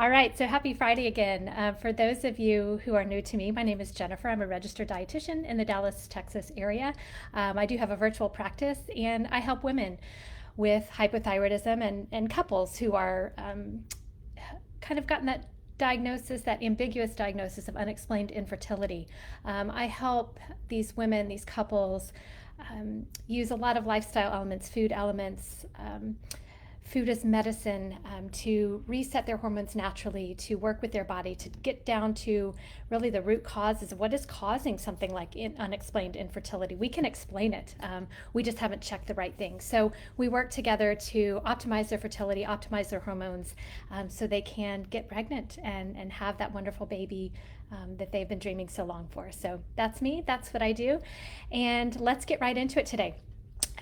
All right, so happy Friday again. For those of you who are new to me, my name is Jennifer. I'm a registered dietitian in the Dallas, Texas area. I do have a virtual practice and I help women with hypothyroidism and couples who are kind of gotten that diagnosis, that ambiguous diagnosis of unexplained infertility. I help these women, these couples, use a lot of lifestyle elements, food elements, food as medicine, to reset their hormones naturally, to work with their body, to get down to really the root causes of what is causing something like unexplained infertility. We can explain it. We just haven't checked the right things. So we work together to optimize their fertility, optimize their hormones, so they can get pregnant and have that wonderful baby that they've been dreaming so long for. So that's me. That's what I do. And let's get right into it today.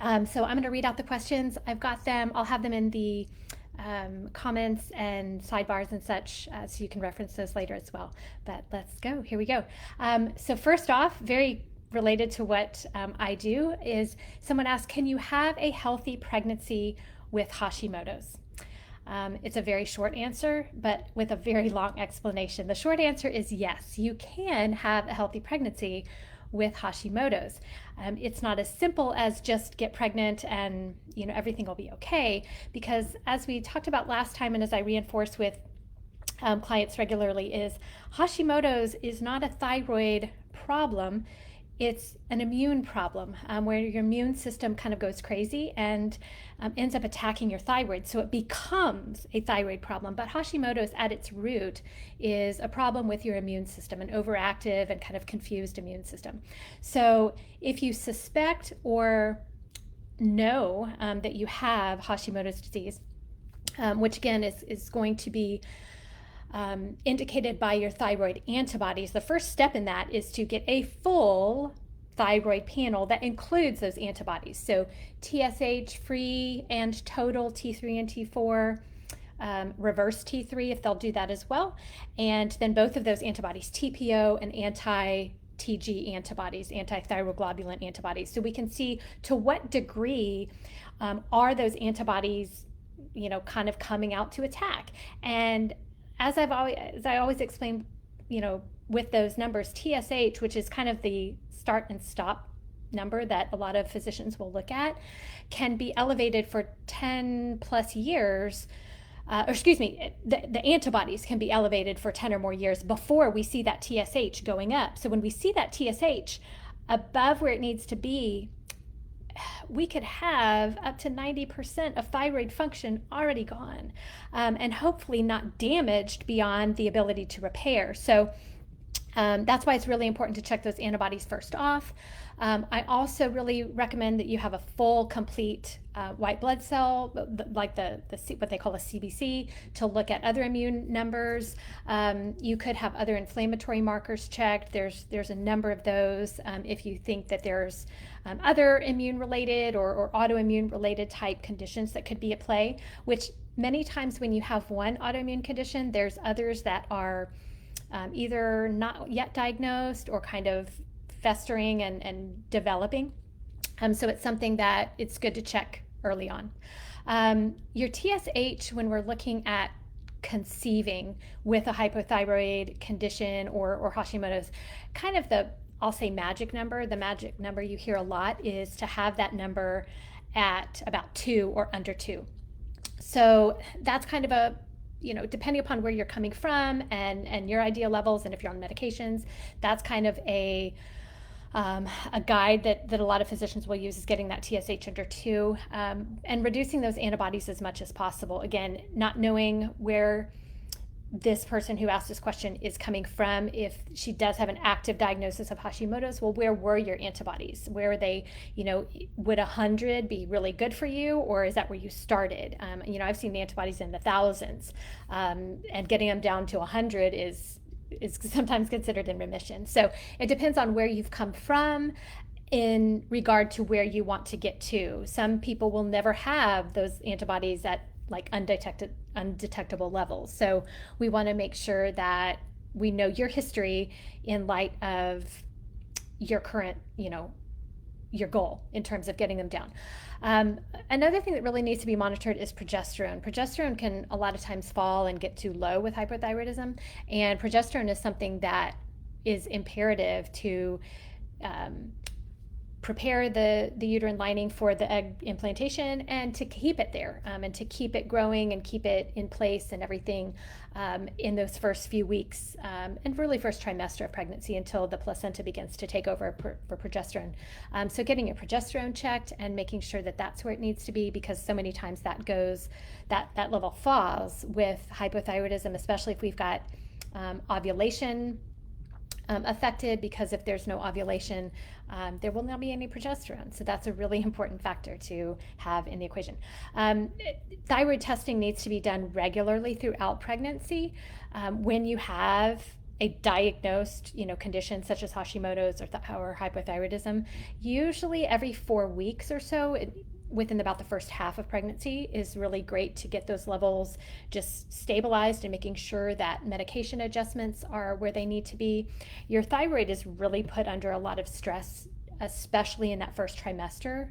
So I'm going to read out the questions. I've got them. I'll have them in the comments and sidebars and such, so you can reference those later as well. But let's go. Here we go. So first off, very related to what I do, is someone asked, can you have a healthy pregnancy with Hashimoto's? It's a very short answer, but with a very long explanation. The short answer is yes, you can have a healthy pregnancy with Hashimoto's. It's not as simple as just get pregnant and everything will be okay, because as we talked about last time and as I reinforce with clients regularly, is Hashimoto's is not a thyroid problem. It's an immune problem, where your immune system kind of goes crazy and ends up attacking your thyroid. So it becomes a thyroid problem. But Hashimoto's at its root is a problem with your immune system, an overactive and kind of confused immune system. So if you suspect or know that you have Hashimoto's disease, which again is going to be indicated by your thyroid antibodies, the first step in that is to get a full thyroid panel that includes those antibodies. So TSH free and total T3 and T4, reverse T3 if they'll do that as well. And then both of those antibodies, TPO and anti-TG antibodies, anti-thyroglobulin antibodies. So we can see to what degree are those antibodies, kind of coming out to attack. And as I always explain, with those numbers, TSH, which is kind of the start and stop number that a lot of physicians will look at, can be elevated for 10 plus years. The antibodies can be elevated for 10 or more years before we see that TSH going up. So when we see that TSH above where it needs to be, we could have up to 90% of thyroid function already gone, and hopefully not damaged beyond the ability to repair. So that's why it's really important to check those antibodies first off. I also really recommend that you have a full, complete white blood cell, like what they call a CBC, to look at other immune numbers. You could have other inflammatory markers checked. There's a number of those. If you think that there's other immune-related or autoimmune-related type conditions that could be at play, which many times when you have one autoimmune condition, there's others that are either not yet diagnosed or kind of festering and developing. So it's something that it's good to check early on. Your TSH, when we're looking at conceiving with a hypothyroid condition or Hashimoto's, kind of I'll say magic number. The magic number you hear a lot is to have that number at about 2 or under 2. So that's kind of a, depending upon where you're coming from and your ideal levels, and if you're on medications, that's kind of a guide that a lot of physicians will use, is getting that TSH under 2, and reducing those antibodies as much as possible. Again, not knowing where this person who asked this question is coming from. If she does have an active diagnosis of Hashimoto's, well, where were your antibodies? Where are they? Would 100 be really good for you, or is that where you started? I've seen the antibodies in the thousands, and getting them down to 100 is sometimes considered in remission. So it depends on where you've come from in regard to where you want to get to. Some people will never have those antibodies at like undetectable levels. So we want to make sure that we know your history in light of your current, your goal in terms of getting them down. Um, Another thing that really needs to be monitored is progesterone. Progesterone can a lot of times fall and get too low with hypothyroidism, and progesterone is something that is imperative to um, prepare the uterine lining for the egg implantation and to keep it there, and to keep it growing and keep it in place and everything in those first few weeks, and really first trimester of pregnancy until the placenta begins to take over for progesterone. So getting your progesterone checked and making sure that that's where it needs to be, because so many times that level falls with hypothyroidism, especially if we've got ovulation affected, because if there's no ovulation, there will not be any progesterone. So that's a really important factor to have in the equation. Thyroid testing needs to be done regularly throughout pregnancy. When you have a diagnosed, condition such as Hashimoto's or hypothyroidism, usually every 4 weeks or so, within about the first half of pregnancy, is really great to get those levels just stabilized and making sure that medication adjustments are where they need to be. Your thyroid is really put under a lot of stress, especially in that first trimester,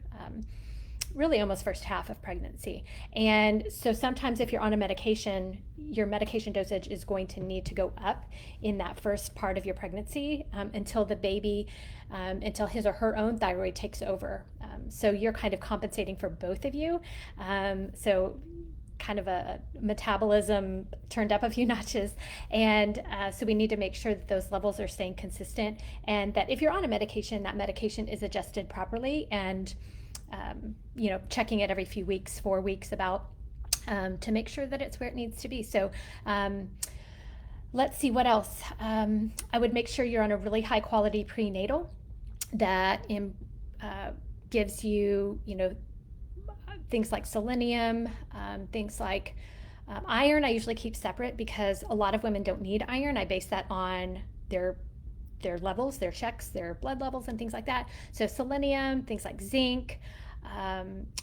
really almost first half of pregnancy. And so sometimes if you're on a medication, your medication dosage is going to need to go up in that first part of your pregnancy, until the baby, until his or her own thyroid takes over. So you're kind of compensating for both of you. So kind of a metabolism turned up a few notches. And so we need to make sure that those levels are staying consistent, and that if you're on a medication, that medication is adjusted properly, and checking it every few weeks, 4 weeks about, to make sure that it's where it needs to be. So let's see what else. I would make sure you're on a really high quality prenatal that gives you, things like selenium, things like iron. I usually keep separate because a lot of women don't need iron. I base that on their levels, their checks, their blood levels, and things like that. So selenium, things like zinc,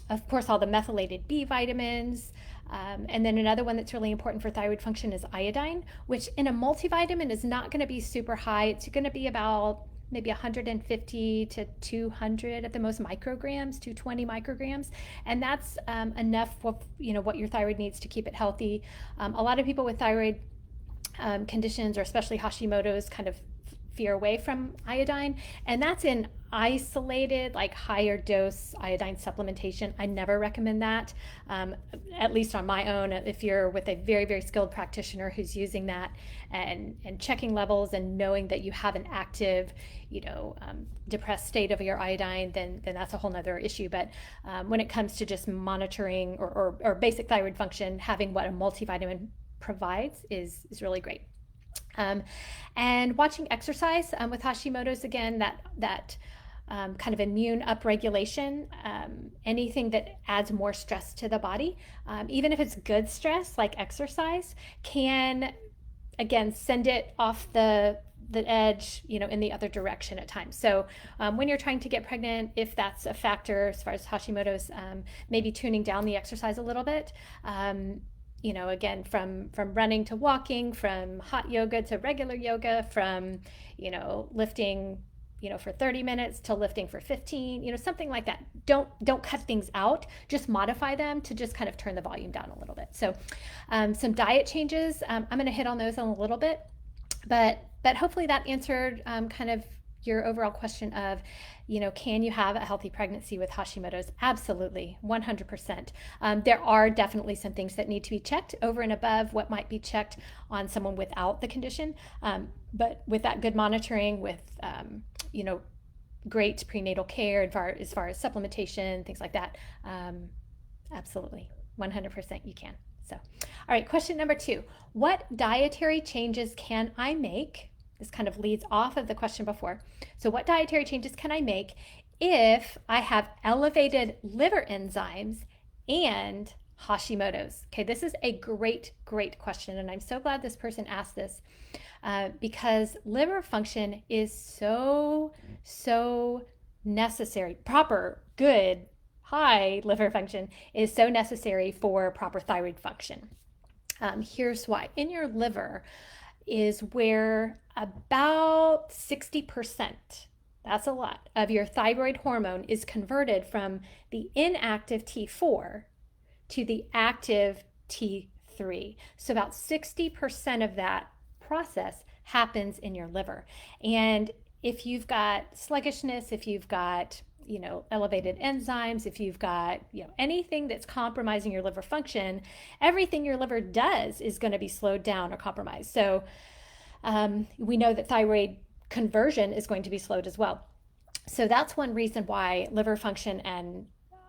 of course, all the methylated B vitamins. And then another one that's really important for thyroid function is iodine, which in a multivitamin is not going to be super high. It's going to be about maybe 150 to 200 at the most micrograms, 220 micrograms. And that's enough for, what your thyroid needs to keep it healthy. A lot of people with thyroid conditions, or especially Hashimoto's, kind of veer away from iodine, and that's in isolated, like higher dose iodine supplementation. I never recommend that, at least on my own. If you're with a very, very skilled practitioner who's using that and checking levels and knowing that you have an active, depressed state of your iodine, then that's a whole nother issue. But when it comes to just monitoring or basic thyroid function, having what a multivitamin provides is really great. And watching exercise with Hashimoto's, again, that kind of immune upregulation, anything that adds more stress to the body, even if it's good stress like exercise, can again send it off the edge, in the other direction at times. So when you're trying to get pregnant, if that's a factor as far as Hashimoto's, maybe tuning down the exercise a little bit. Again, from running to walking, from hot yoga to regular yoga, from, lifting, for 30 minutes to lifting for 15, something like that. Don't cut things out, just modify them to just kind of turn the volume down a little bit. So some diet changes, I'm going to hit on those in a little bit, but hopefully that answered kind of your overall question of, can you have a healthy pregnancy with Hashimoto's? Absolutely, 100%. There are definitely some things that need to be checked over and above what might be checked on someone without the condition. But with that good monitoring, with, great prenatal care as far as supplementation, things like that, absolutely, 100% you can. So, all right, question number 2. What dietary changes can I make? This kind of leads off of the question before. So what dietary changes can I make if I have elevated liver enzymes and Hashimoto's? Okay, this is a great, great question. And I'm so glad this person asked this, because liver function is so necessary. Proper, good, high liver function is so necessary for proper thyroid function. Here's why. In your liver is where about 60% that's a lot, of your thyroid hormone is converted from the inactive T4 to the active T3. So about 60% of that process happens in your liver. And if you've got sluggishness, if you've got elevated enzymes, if you've got anything that's compromising your liver function, everything your liver does is going to be slowed down or compromised. So we know that thyroid conversion is going to be slowed as well. So that's one reason why liver function and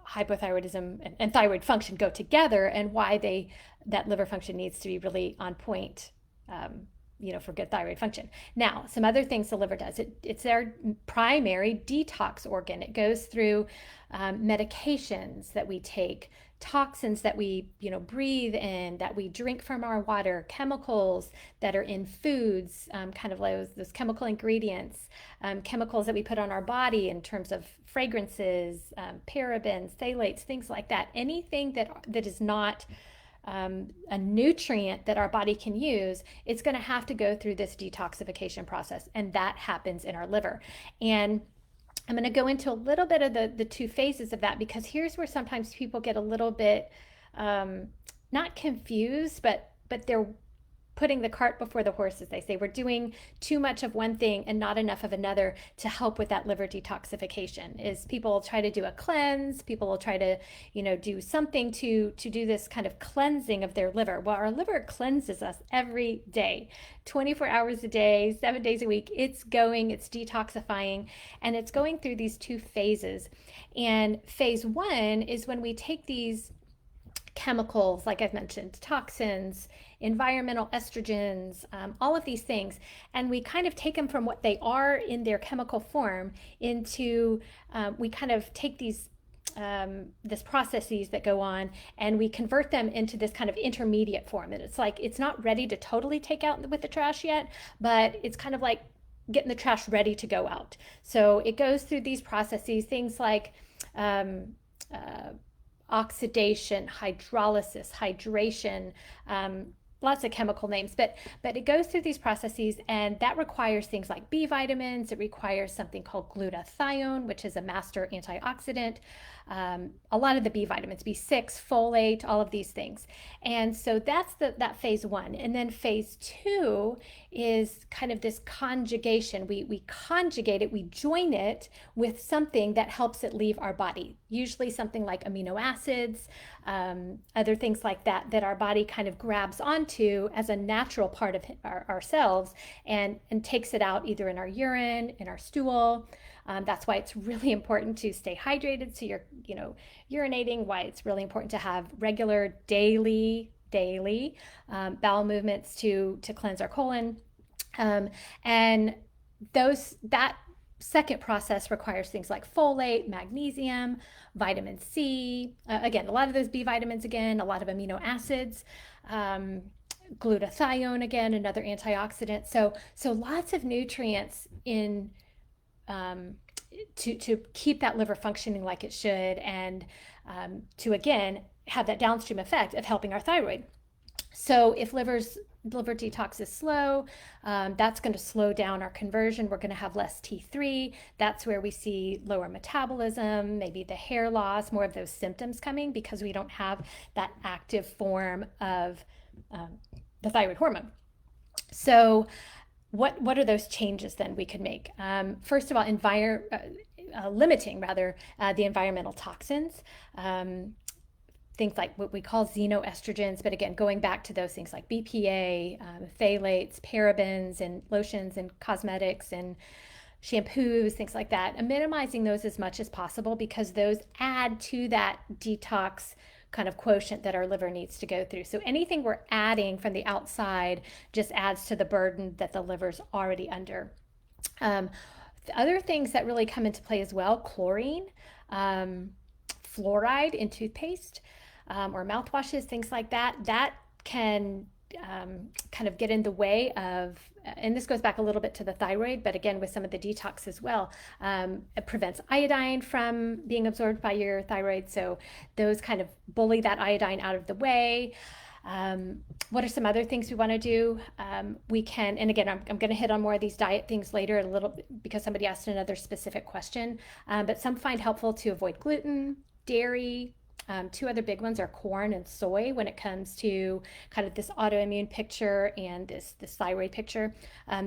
hypothyroidism and thyroid function go together, and why that liver function needs to be really on point, for good thyroid function. Now, some other things the liver does. It's their primary detox organ. It goes through medications that we take, toxins that we breathe in, that we drink from our water, chemicals that are in foods, kind of like those chemical ingredients, chemicals that we put on our body in terms of fragrances, parabens, phthalates, things like that. Anything that is not a nutrient that our body can use, it's going to have to go through this detoxification process, and that happens in our liver. And I'm going to go into a little bit of the two phases of that, because here's where sometimes people get a little bit not confused, but they're putting the cart before the horse, as they say. We're doing too much of one thing and not enough of another to help with that liver detoxification. Is people will try to do a cleanse, people will try to do something to do this kind of cleansing of their liver. Well, our liver cleanses us every day, 24 hours a day, 7 days a week. It's detoxifying, and it's going through these two phases. And phase one is when we take these chemicals, like I've mentioned, toxins, environmental estrogens, all of these things, and we kind of take them from what they are in their chemical form into, we kind of take these processes that go on, and we convert them into this kind of intermediate form. And it's like, it's not ready to totally take out with the trash yet, but it's kind of like getting the trash ready to go out. So it goes through these processes, things like oxidation, hydrolysis, hydration, lots of chemical names, but it goes through these processes, and that requires things like B vitamins. It requires something called glutathione, which is a master antioxidant. A lot of the B vitamins, B6, folate, all of these things. And so that's that phase one. And then phase two is kind of this conjugation. We conjugate it, we join it with something that helps it leave our body, usually something like amino acids, other things like that our body kind of grabs onto as a natural part of ourselves, and takes it out either in our urine, in our stool. That's why it's really important to stay hydrated, so you're urinating, why it's really important to have regular daily bowel movements to cleanse our colon. And that second process requires things like folate, magnesium, vitamin C, again, a lot of those B vitamins, again, a lot of amino acids, glutathione, again, another antioxidant. So lots of nutrients in to keep that liver functioning like it should, and to again have that downstream effect of helping our thyroid. So if liver detox is slow, that's going to slow down our conversion. We're going to have less T3. That's where we see lower metabolism, maybe the hair loss, more of those symptoms coming, because we don't have that active form of the thyroid hormone. So what are those changes then we could make? First of all, limiting the environmental toxins. Things like what we call xenoestrogens, but again, going back to those things like BPA, phthalates, parabens, and lotions and cosmetics and shampoos, things like that, and minimizing those as much as possible, because those add to that detox kind of quotient that our liver needs to go through. So anything we're adding from the outside just adds to the burden that the liver's already under. The other things that really come into play as well, chlorine, fluoride in toothpaste, or mouthwashes, things like that can kind of get in the way of, and this goes back a little bit to the thyroid, but again, with some of the detox as well, it prevents iodine from being absorbed by your thyroid. So those kind of bully that iodine out of the way. What are some other things we want to do? We can, and again, I'm going to hit on more of these diet things later a little bit because somebody asked another specific question. But some find helpful to avoid gluten, dairy. Two other big ones are corn and soy when it comes to kind of this autoimmune picture and this thyroid picture.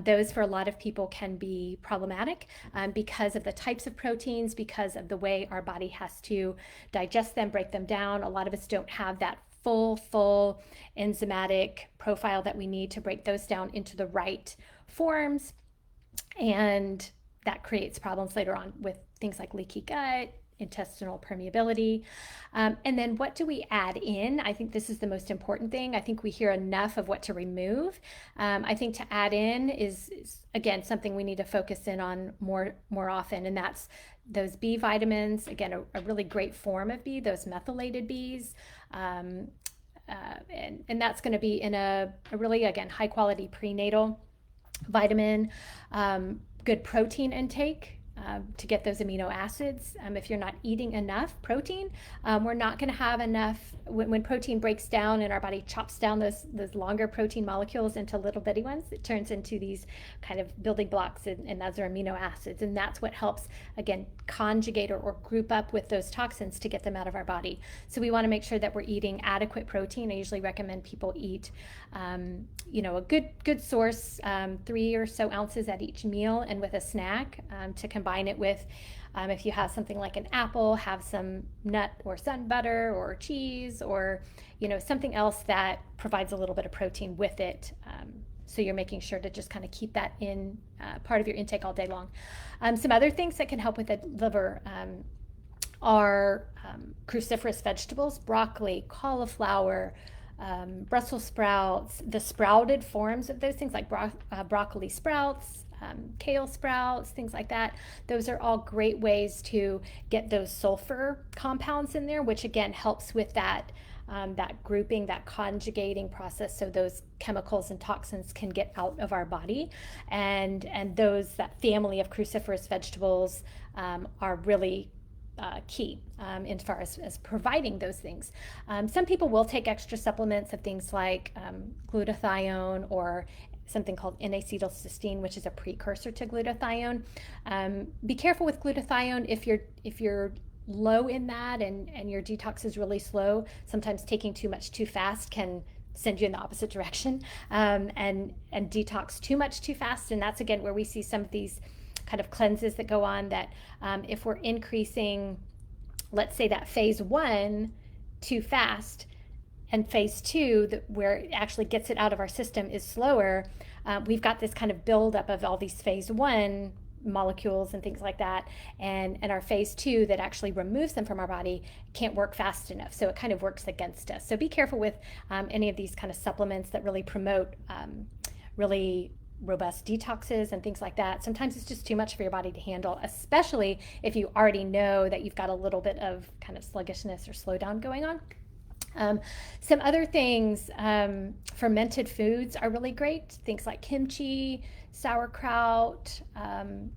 Those for a lot of people can be problematic because of the types of proteins, because of the way our body has to digest them, break them down. A lot of us don't have that full enzymatic profile that we need to break those down into the right forms. And that creates problems later on with things like leaky gut, intestinal permeability. And then what do we add in? I think this is the most important thing. I think we hear enough of what to remove. I think to add in is again, something we need to focus in on more often, and that's those B vitamins. Again, a really great form of B, those methylated Bs. And that's going to be in a really, again, high quality prenatal vitamin, good protein intake. To get those amino acids. If you're not eating enough protein, we're not going to have enough. When protein breaks down and our body chops down those longer protein molecules into little bitty ones, it turns into these kind of building blocks, and those are amino acids. And that's what helps, again, conjugate or group up with those toxins to get them out of our body. So we want to make sure that we're eating adequate protein. I usually recommend people eat, a good source, 3 or so ounces at each meal, and with a snack to combine it with, if you have something like an apple, have some nut or sun butter or cheese or something else that provides a little bit of protein with it. So you're making sure to just kind of keep that in part of your intake all day long. Some other things that can help with the liver are cruciferous vegetables, broccoli, cauliflower, Brussels sprouts, the sprouted forms of those things like broccoli sprouts, kale sprouts, things like that. Those are all great ways to get those sulfur compounds in there, which again helps with that grouping, that conjugating process, so those chemicals and toxins can get out of our body. And that family of cruciferous vegetables are really key as far as providing those things. Some people will take extra supplements of things like glutathione or something called N-acetylcysteine, which is a precursor to glutathione. Be careful with glutathione if you're low in that and your detox is really slow. Sometimes taking too much too fast can send you in the opposite direction, and detox too much too fast. And that's again where we see some of these kind of cleanses that go on that if we're increasing, let's say that phase 1 too fast, and phase 2, where it actually gets it out of our system, is slower, we've got this kind of buildup of all these phase 1 molecules and things like that, and our phase 2 that actually removes them from our body can't work fast enough, so it kind of works against us. So be careful with any of these kind of supplements that really promote really robust detoxes and things like that. Sometimes it's just too much for your body to handle, especially if you already know that you've got a little bit of kind of sluggishness or slowdown going on. Some other things, fermented foods are really great. Things like kimchi, sauerkraut,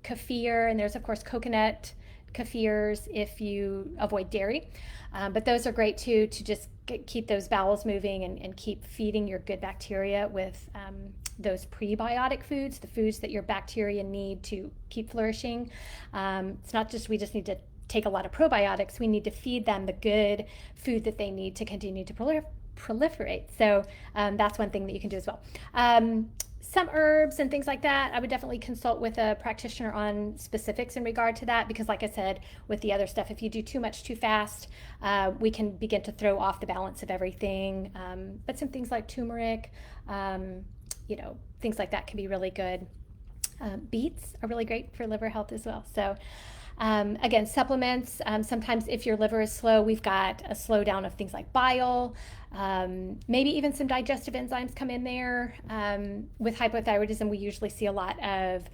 kefir, and there's of course coconut kefirs if you avoid dairy. But those are great too, to just keep those bowels moving and keep feeding your good bacteria with those prebiotic foods, the foods that your bacteria need to keep flourishing. It's not just we just need to take a lot of probiotics, we need to feed them the good food that they need to continue to proliferate. So that's one thing that you can do as well. Some herbs and things like that, I would definitely consult with a practitioner on specifics in regard to that, because like I said, with the other stuff, if you do too much too fast, we can begin to throw off the balance of everything. But some things like turmeric, things like that can be really good. Beets are really great for liver health as well. So again, supplements, sometimes if your liver is slow, we've got a slowdown of things like bile, maybe even some digestive enzymes come in there. With hypothyroidism, we usually see a lot of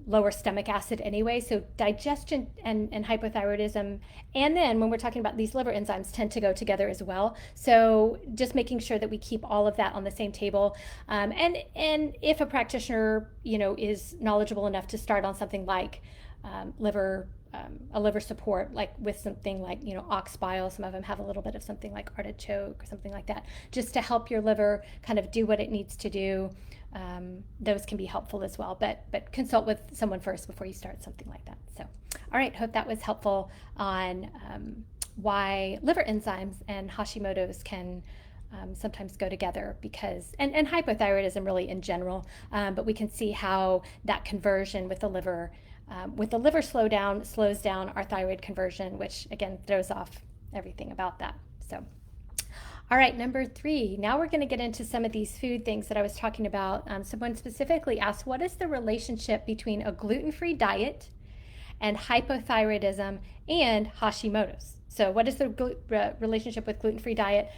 lower stomach acid anyway, so digestion and hypothyroidism, and then when we're talking about these liver enzymes, tend to go together as well. So just making sure that we keep all of that on the same table, and if a practitioner is knowledgeable enough to start on something like liver a liver support, like with something like, ox bile. Some of them have a little bit of something like artichoke or something like that, just to help your liver kind of do what it needs to do. Those can be helpful as well, but consult with someone first before you start something like that. So, all right, hope that was helpful on why liver enzymes and Hashimoto's can sometimes go together, because and hypothyroidism really in general, but we can see how that conversion with the liver slows down our thyroid conversion, which again throws off everything about that. So, all right, number 3. Now we're going to get into some of these food things that I was talking about. Someone specifically asked, what is the relationship between a gluten-free diet and hypothyroidism and Hashimoto's? So what is the relationship with gluten-free diet?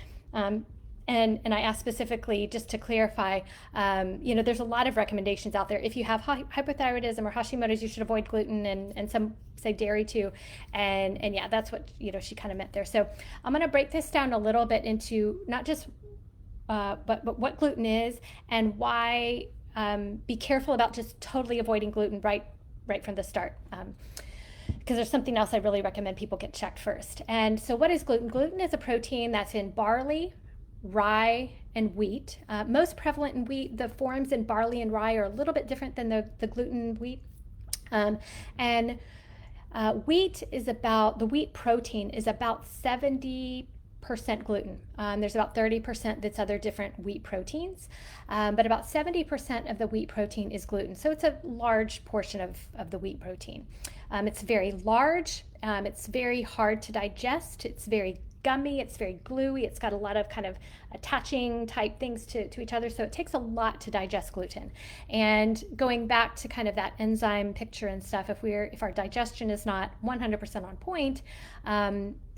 And I asked specifically, just to clarify, there's a lot of recommendations out there. If you have hypothyroidism or Hashimoto's, you should avoid gluten, and some say dairy too. And yeah, that's what, she kind of meant there. So I'm going to break this down a little bit into not just, but what gluten is and why. Be careful about just totally avoiding gluten right from the start. Because there's something else I really recommend people get checked first. And so what is gluten? Gluten is a protein that's in barley, rye, and wheat. Most prevalent in wheat. The forms in barley and rye are a little bit different than the gluten wheat. The wheat protein is about 70% gluten. There's about 30% that's other different wheat proteins, but about 70% of the wheat protein is gluten. So it's a large portion of the wheat protein. It's very large. It's very hard to digest. It's very gummy. It's very gluey. It's got a lot of kind of attaching type things to each other. So it takes a lot to digest gluten. And going back to kind of that enzyme picture and stuff, if our digestion is not 100% on point,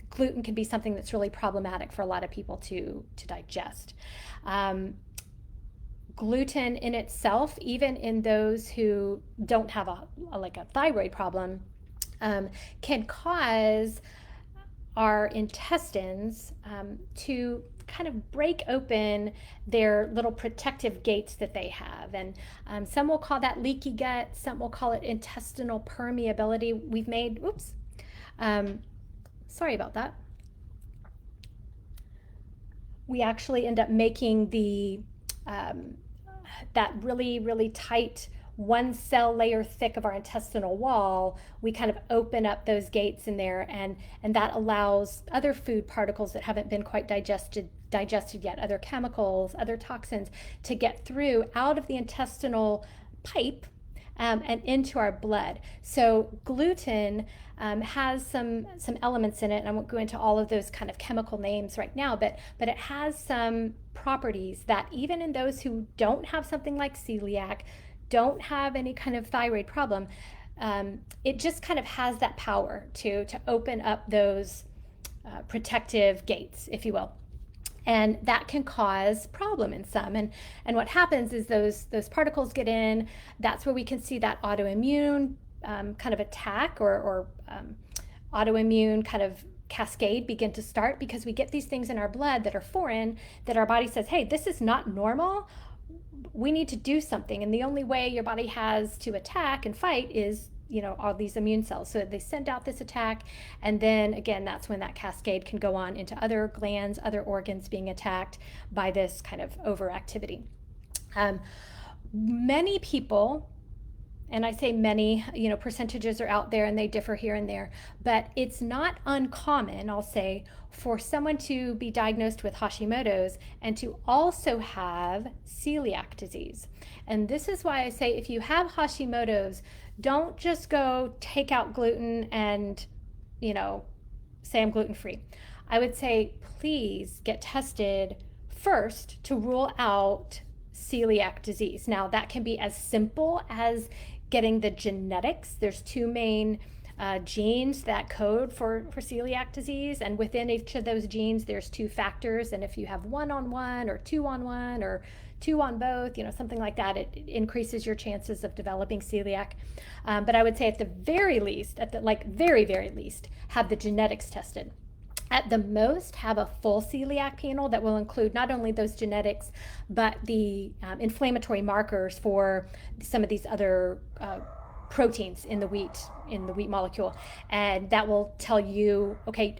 gluten can be something that's really problematic for a lot of people to digest. Gluten in itself, even in those who don't have a thyroid problem, can cause our intestines to kind of break open their little protective gates that they have. And some will call that leaky gut, some will call it intestinal permeability. We've made, sorry about that. We actually end up making that really, really tight 1 cell layer thick of our intestinal wall. We kind of open up those gates in there, and that allows other food particles that haven't been quite digested yet, other chemicals, other toxins, to get through out of the intestinal pipe and into our blood. So gluten has some elements in it, and I won't go into all of those kind of chemical names right now, but it has some properties that even in those who don't have something like celiac, don't have any kind of thyroid problem, it just kind of has that power to open up those protective gates, if you will. And that can cause problem in some. And what happens is those particles get in. That's where we can see that autoimmune kind of attack or autoimmune kind of cascade begin to start, because we get these things in our blood that are foreign, that our body says, hey, this is not normal. We need to do something. And the only way your body has to attack and fight is, all these immune cells. So they send out this attack. And then again, that's when that cascade can go on into other glands, other organs being attacked by this kind of overactivity. Many people, and I say many, percentages are out there and they differ here and there, but it's not uncommon, I'll say, for someone to be diagnosed with Hashimoto's and to also have celiac disease. And this is why I say, if you have Hashimoto's, don't just go take out gluten and, say I'm gluten-free. I would say, please get tested first to rule out celiac disease. Now, that can be as simple as getting the genetics. There's 2 main genes that code for celiac disease, and within each of those genes there's 2 factors, and if you have 1 on 1 or 2 on 1 or 2 on both, something like that, it increases your chances of developing celiac. But I would say at the very least, very, very least, have the genetics tested. At the most, have a full celiac panel that will include not only those genetics, but the inflammatory markers for some of these other proteins in the wheat molecule, and that will tell you, okay,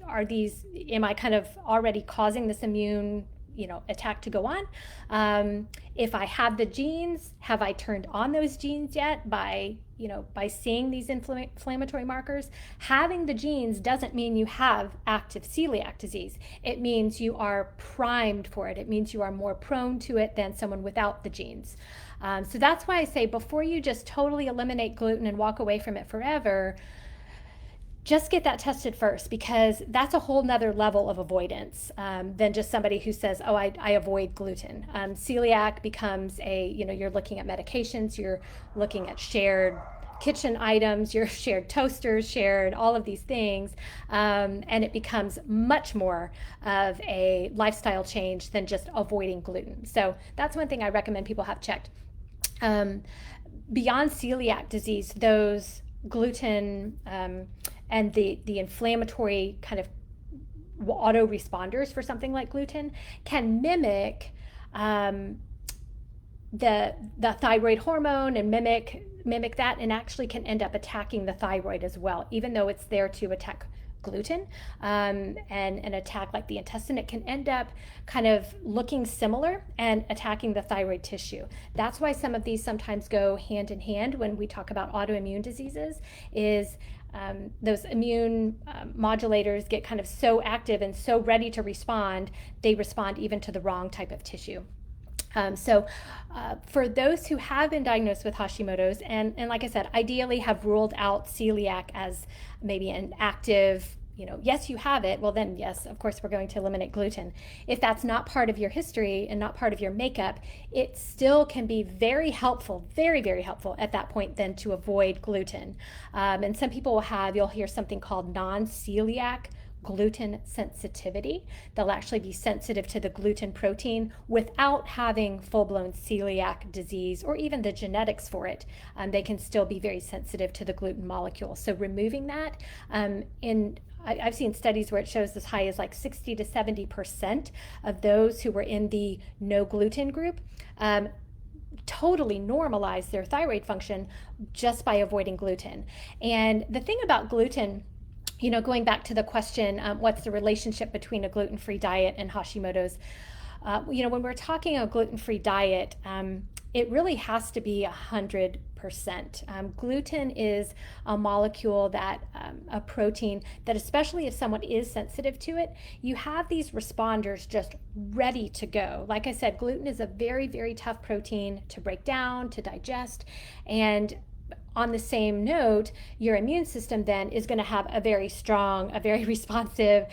am I kind of already causing this immune attack to go on? If I have the genes, have I turned on those genes yet by seeing these inflammatory markers? Having the genes doesn't mean you have active celiac disease. It means you are primed for it. It means you are more prone to it than someone without the genes. So that's why I say, before you just totally eliminate gluten and walk away from it forever, just get that tested first, because that's a whole nother level of avoidance than just somebody who says, oh, I avoid gluten. Celiac becomes you're looking at medications, you're looking at shared kitchen items, your shared toasters, shared all of these things, and it becomes much more of a lifestyle change than just avoiding gluten. So that's one thing I recommend people have checked. Beyond celiac disease, those gluten and the inflammatory kind of auto responders for something like gluten can mimic the thyroid hormone and mimic that, and actually can end up attacking the thyroid as well, even though it's there to attack gluten and attack like the intestine. It can end up kind of looking similar and attacking the thyroid tissue. That's why some of these sometimes go hand in hand when we talk about autoimmune diseases, is those immune modulators get kind of so active and so ready to respond, they respond even to the wrong type of tissue. So for those who have been diagnosed with Hashimoto's, and like I said, ideally have ruled out celiac as maybe an active, yes, you have it, well then yes, of course we're going to eliminate gluten. If that's not part of your history and not part of your makeup, it still can be very helpful, very, very helpful at that point then to avoid gluten. And some people you'll hear something called non-celiac gluten sensitivity. They'll actually be sensitive to the gluten protein without having full-blown celiac disease or even the genetics for it. They can still be very sensitive to the gluten molecule. So removing that, I've seen studies where it shows as high as like 60 to 70% of those who were in the no gluten group totally normalize their thyroid function just by avoiding gluten. And the thing about gluten, going back to the question, what's the relationship between a gluten-free diet and Hashimoto's? When we're talking a gluten-free diet, it really has to be 100%. Gluten is a molecule a protein that, especially if someone is sensitive to it, you have these responders just ready to go. Like I said, gluten is a very, very tough protein to break down, to digest, and on the same note, your immune system then is going to have a very strong, a very responsive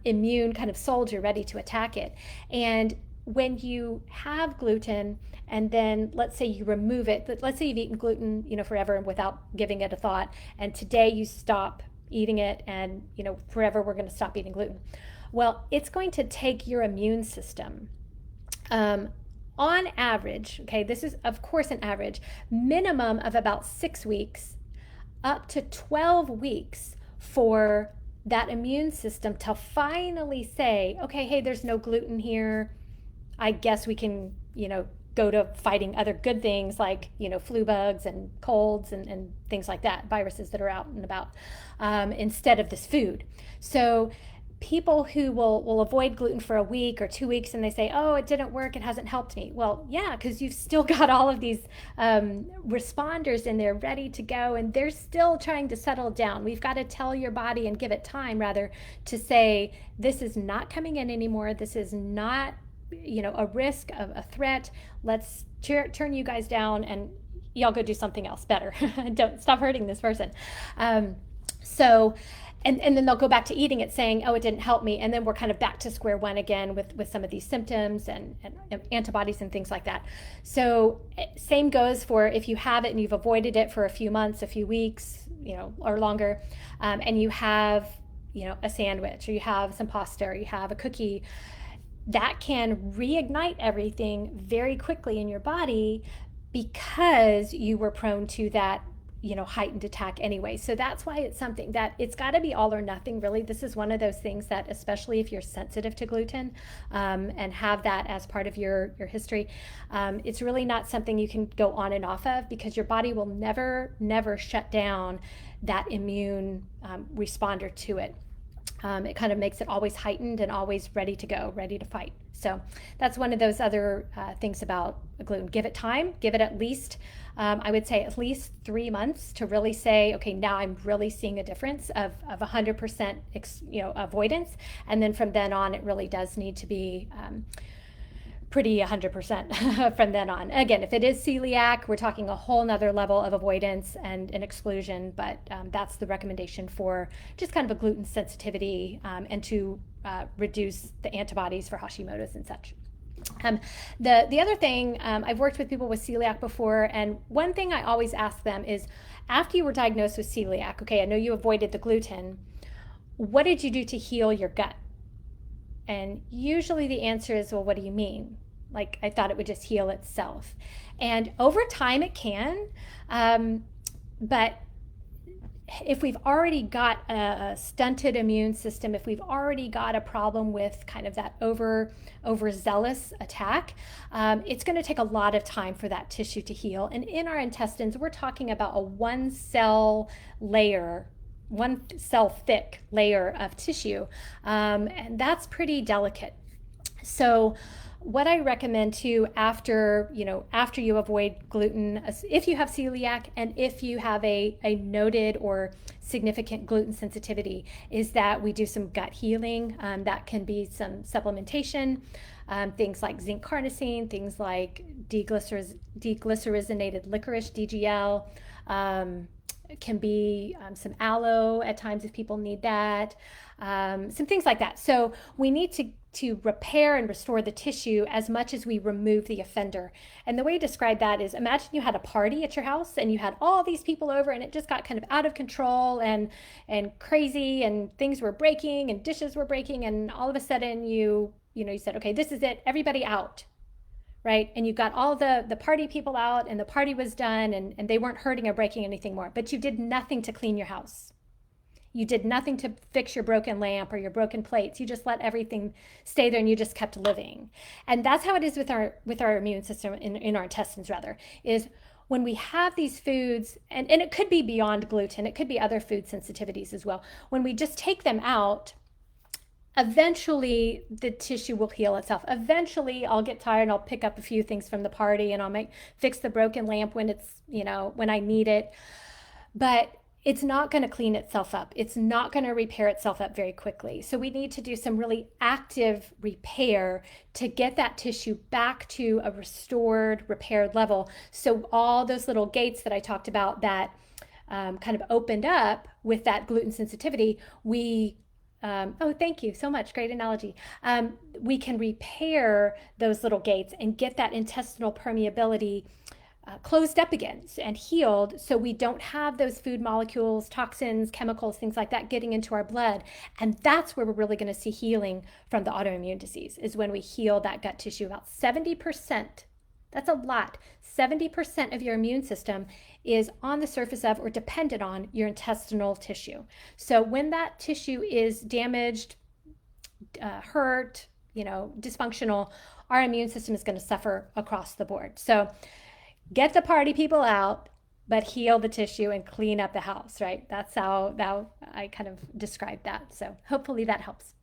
immune kind of soldier ready to attack it. And when you have gluten, and then let's say you remove it, let's say you've eaten gluten, forever without giving it a thought, and today you stop eating it, and forever we're going to stop eating gluten. Well, it's going to take your immune system on average, okay, this is of course an average, minimum of about 6 weeks up to 12 weeks for that immune system to finally say, okay, hey, there's no gluten here. I guess we can, go to fighting other good things like, flu bugs and colds and things like that, viruses that are out and about, instead of this food. So people who will avoid gluten for a week or 2 weeks, and they say, oh, it didn't work, it hasn't helped me. Well, yeah, because you've still got all of these responders in there ready to go, and they're still trying to settle down. We've got to tell your body and give it time, rather, to say, this is not coming in anymore. This is not, a risk, of a threat. Let's turn you guys down, and y'all go do something else better. Don't stop hurting this person. And then they'll go back to eating it saying, oh, it didn't help me. And then we're kind of back to square one again with some of these symptoms and antibodies and things like that. So same goes for if you have it and you've avoided it for a few months, a few weeks, or longer, and you have, a sandwich, or you have some pasta, or you have a cookie, that can reignite everything very quickly in your body because you were prone to that heightened attack anyway. So that's why it's something that it's got to be all or nothing, really. This is one of those things that, especially if you're sensitive to gluten, and have that as part of your history, it's really not something you can go on and off of, because your body will never shut down that immune responder to it. It kind of makes it always heightened and always ready to go, ready to fight. So that's one of those other things about gluten. Give it time, give it at least, I would say at least 3 months to really say, okay, now I'm really seeing a difference of 100% avoidance. And then from then on, it really does need to be pretty 100% from then on. Again, if it is celiac, we're talking a whole nother level of avoidance and an exclusion, but that's the recommendation for just kind of a gluten sensitivity, and to reduce the antibodies for Hashimoto's and such. The other thing, I've worked with people with celiac before, and one thing I always ask them is, after you were diagnosed with celiac, okay, I know you avoided the gluten, what did you do to heal your gut? And usually the answer is, well, what do you mean? Like, I thought it would just heal itself. And over time it can, but if we've already got a stunted immune system, if we've already got a problem with kind of that overzealous attack, it's going to take a lot of time for that tissue to heal. And in our intestines, we're talking about a one cell thick layer of tissue, and that's pretty delicate. So what I recommend too, after you avoid gluten, if you have celiac and if you have a noted or significant gluten sensitivity, is that we do some gut healing. That can be some supplementation, things like zinc carnosine, things like deglycerinated licorice, DGL. It can be some aloe at times if people need that, some things like that. So we need to repair and restore the tissue as much as we remove the offender. And the way to describe that is, imagine you had a party at your house and you had all these people over, and it just got kind of out of control and crazy, and things were breaking and dishes were breaking, and all of a sudden you said, okay, this is it, everybody out. Right? And you got all the party people out, and the party was done, and they weren't hurting or breaking anything more, but you did nothing to clean your house. You did nothing to fix your broken lamp or your broken plates. You just let everything stay there, and you just kept living. And that's how it is with our immune system, in our intestines rather, is when we have these foods, and it could be beyond gluten, it could be other food sensitivities as well. When we just take them out, eventually the tissue will heal itself. Eventually I'll get tired and I'll pick up a few things from the party, and I'll fix the broken lamp when it's, when I need it. But it's not going to clean itself up. It's not going to repair itself up very quickly. So we need to do some really active repair to get that tissue back to a restored, repaired level. So all those little gates that I talked about that kind of opened up with that gluten sensitivity, oh, thank you so much. Great analogy. We can repair those little gates and get that intestinal permeability closed up again and healed, so we don't have those food molecules, toxins, chemicals, things like that getting into our blood. And that's where we're really going to see healing from the autoimmune disease, is when we heal that gut tissue. About 70%, that's a lot. 70% of your immune system is on the surface of or dependent on your intestinal tissue. So when that tissue is damaged, hurt, dysfunctional, our immune system is going to suffer across the board. So get the party people out, but heal the tissue and clean up the house, right? That's how I kind of describe that. So hopefully that helps.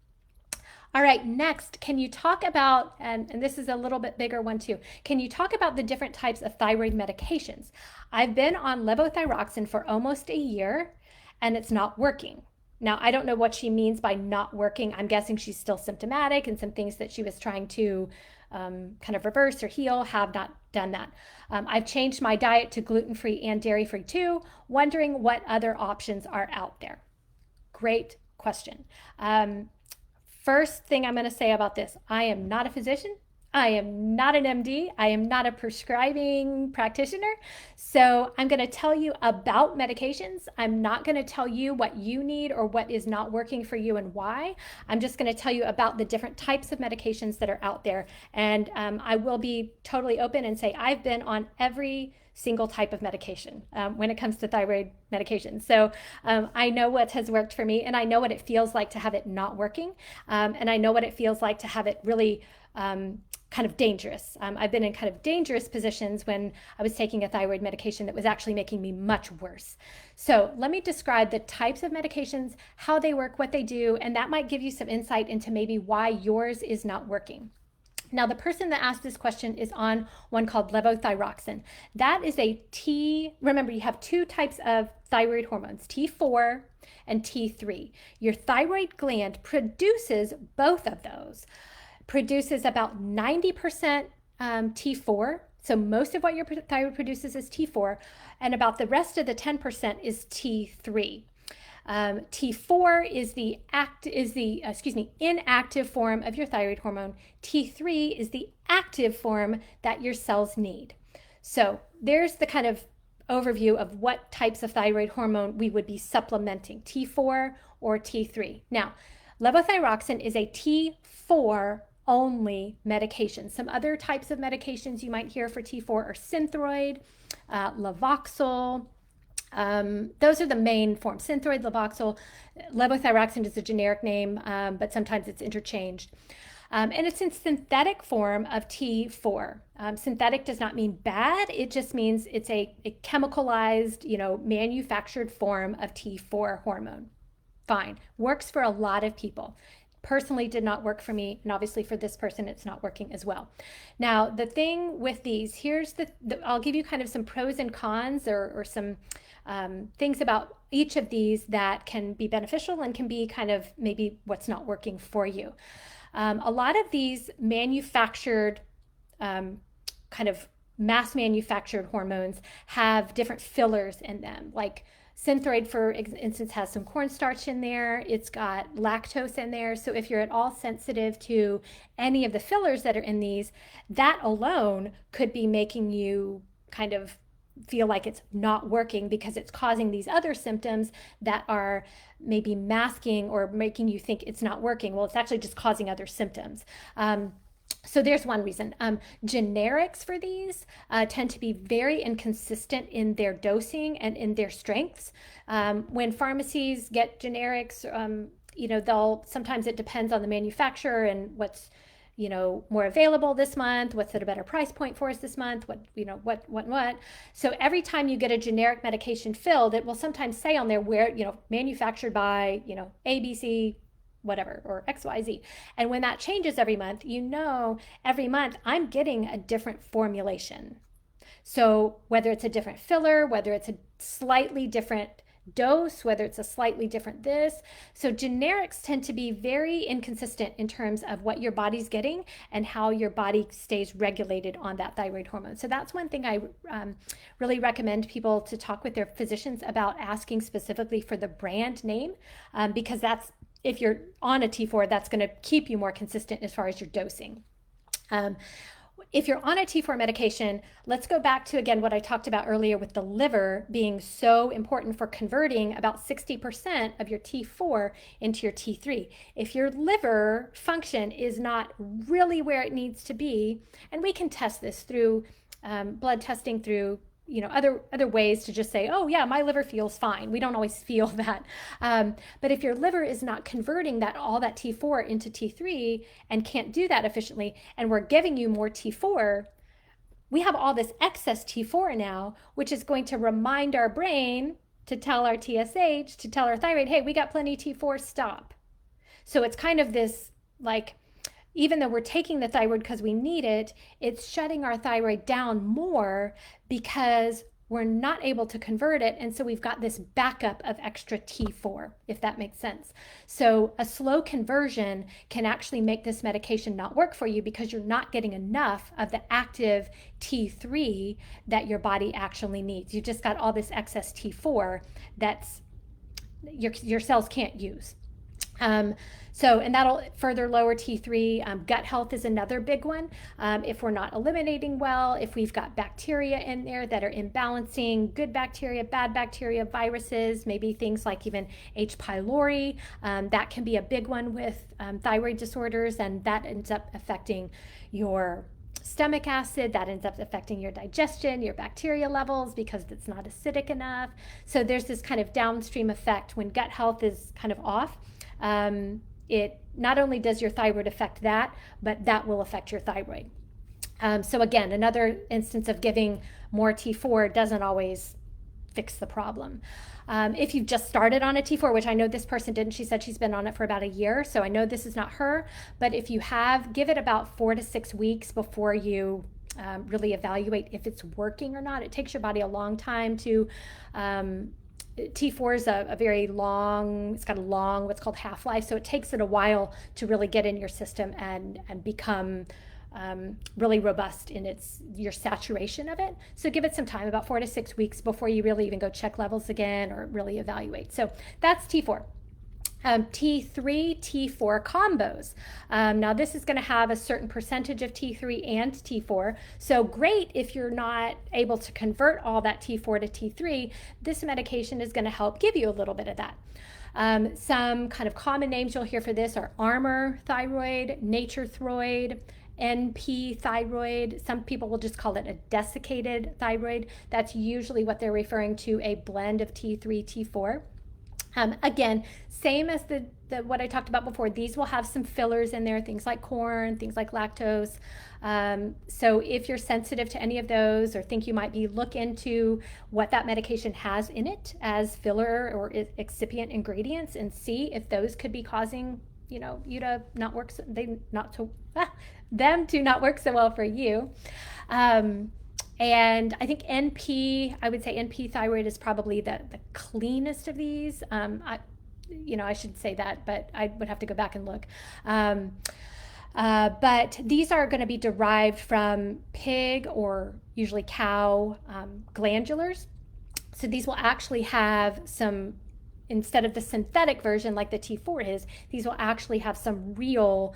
All right, next, can you talk about, and this is a little bit bigger one too, can you talk about the different types of thyroid medications? I've been on levothyroxine for almost a year, and it's not working. Now, I don't know what she means by not working. I'm guessing she's still symptomatic, and some things that she was trying to kind of reverse or heal have not done that. I've changed my diet to gluten-free and dairy-free too, wondering what other options are out there. Great question. First thing I'm going to say about this, I am not a physician. I am not an MD. I am not a prescribing practitioner. So I'm going to tell you about medications. I'm not going to tell you what you need or what is not working for you and why. I'm just going to tell you about the different types of medications that are out there. And I will be totally open and say I've been on every single type of medication when it comes to thyroid medication. So I know what has worked for me, and I know what it feels like to have it not working. And I know what it feels like to have it really kind of dangerous. I've been in kind of dangerous positions when I was taking a thyroid medication that was actually making me much worse. So let me describe the types of medications, how they work, what they do, and that might give you some insight into maybe why yours is not working. Now, the person that asked this question is on one called levothyroxine. That is remember, you have two types of thyroid hormones, T4 and T3. Your thyroid gland produces both of those, produces about 90% T4. So most of what your thyroid produces is T4, and about the rest of the 10% is T3. T4 is the inactive form of your thyroid hormone. T3 is the active form that your cells need. So there's the kind of overview of what types of thyroid hormone we would be supplementing, T4 or T3. Now, levothyroxine is a T4 only medication. Some other types of medications you might hear for T4 are Synthroid, Levoxyl. Those are the main forms, Synthroid, Levoxyl. Levothyroxine is a generic name, but sometimes it's interchanged. And it's in synthetic form of T4. Synthetic does not mean bad. It just means it's a chemicalized, manufactured form of T4 hormone. Fine. Works for a lot of people. Personally did not work for me, and obviously for this person it's not working as well. Now, the thing with these, here's I'll give you kind of some pros and cons or some things about each of these that can be beneficial and can be kind of maybe what's not working for you. A lot of these manufactured, kind of mass manufactured hormones have different fillers in them. Like Synthroid, for instance, has some cornstarch in there. It's got lactose in there. So if you're at all sensitive to any of the fillers that are in these, that alone could be making you kind of feel like it's not working because it's causing these other symptoms that are maybe masking or making you think it's not working. Well, it's actually just causing other symptoms. So there's one reason. Generics for these tend to be very inconsistent in their dosing and in their strengths. When pharmacies get generics, sometimes it depends on the manufacturer and what's more available this month, what's at a better price point for us this month, what. So every time you get a generic medication filled, it will sometimes say on there where, manufactured by, ABC, whatever, or XYZ. And when that changes every month, every month I'm getting a different formulation. So whether it's a different filler, whether it's a slightly different dose, whether it's a slightly different this. So generics tend to be very inconsistent in terms of what your body's getting and how your body stays regulated on that thyroid hormone. So that's one thing I really recommend people to talk with their physicians about, asking specifically for the brand name, because if you're on a T4, that's going to keep you more consistent as far as your dosing. If you're on a T4 medication, let's go back to, again, what I talked about earlier with the liver being so important for converting about 60% of your T4 into your T3. If your liver function is not really where it needs to be, and we can test this through blood testing, through other ways to just say, oh yeah, my liver feels fine. We don't always feel that. But if your liver is not converting all that T4 into T3 and can't do that efficiently, and we're giving you more T4, we have all this excess T4 now, which is going to remind our brain to tell our TSH, to tell our thyroid, hey, we got plenty T4, stop. So it's kind of this, like, even though we're taking the thyroid because we need it, it's shutting our thyroid down more because we're not able to convert it. And so we've got this backup of extra T4, if that makes sense. So a slow conversion can actually make this medication not work for you because you're not getting enough of the active T3 that your body actually needs. You've just got all this excess T4 that's your cells can't use. Um, and that'll further lower T3. Gut health is another big one. If we're not eliminating well, if we've got bacteria in there that are imbalancing, good bacteria, bad bacteria, viruses, maybe things like even H. pylori, that can be a big one with thyroid disorders, and that ends up affecting your stomach acid, that ends up affecting your digestion, your bacteria levels because it's not acidic enough. So there's this kind of downstream effect when gut health is kind of off. It not only does your thyroid affect that, but that will affect your thyroid. So again, another instance of giving more T4 doesn't always fix the problem. If you've just started on a T4, which I know this person didn't, she said she's been on it for about a year, so I know this is not her, but if you have, give it about 4 to 6 weeks before you really evaluate if it's working or not. It takes your body a long time to T4 is a very long, it's got a long, what's called half-life, so it takes it a while to really get in your system and become really robust in your saturation of it. So give it some time, about 4 to 6 weeks before you really even go check levels again or really evaluate. So that's T4. T3, T4 combos. Now this is going to have a certain percentage of T3 and T4. So great if you're not able to convert all that T4 to T3, this medication is going to help give you a little bit of that. Some kind of common names you'll hear for this are Armour thyroid, Nature thyroid, NP thyroid. Some people will just call it a desiccated thyroid. That's usually what they're referring to, a blend of T3, T4. Again, same as the what I talked about before, these will have some fillers in there, things like corn, things like lactose. So if you're sensitive to any of those or think you might be, look into what that medication has in it as filler or excipient ingredients and see if those could be causing, you to not work, them to not work so well for you. And I think I would say NP thyroid is probably the cleanest of these. I should say that, but I would have to go back and look. But these are going to be derived from pig or usually cow glandulars. So these will actually have some, instead of the synthetic version like the T4 is, these will actually have some real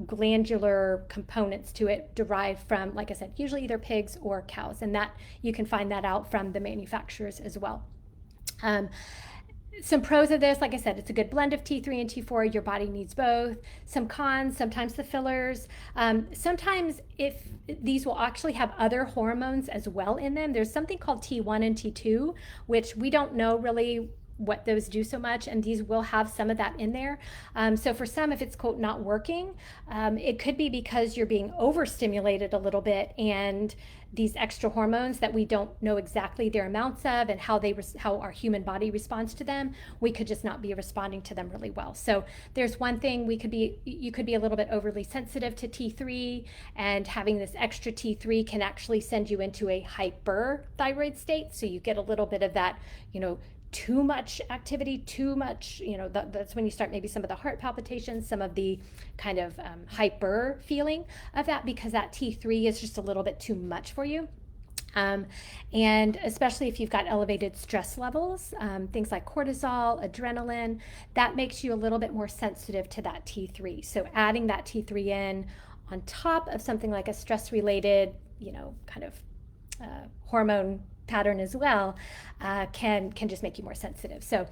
glandular components to it derived from, like I said, usually either pigs or cows, and that you can find that out from the manufacturers as well. Some pros of this, like I said, it's a good blend of T3 and T4. Your body needs both. Some cons, sometimes the fillers. Sometimes if these will actually have other hormones as well in them. There's something called T1 and T2, which we don't know really what those do so much, and these will have some of that in there. So for some, if it's quote not working, it could be because you're being overstimulated a little bit, and these extra hormones that we don't know exactly their amounts of and how our human body responds to them, we could just not be responding to them really well. So there's one thing, you could be a little bit overly sensitive to T3, and having this extra T3 can actually send you into a hyperthyroid state. So you get a little bit of that, too much activity, too much, that's when you start maybe some of the heart palpitations, some of the kind of hyper feeling of that, because that T3 is just a little bit too much for you. And especially if you've got elevated stress levels, things like cortisol, adrenaline, that makes you a little bit more sensitive to that T3. So adding that T3 in on top of something like a stress-related, kind of hormone pattern as well, can just make you more sensitive. So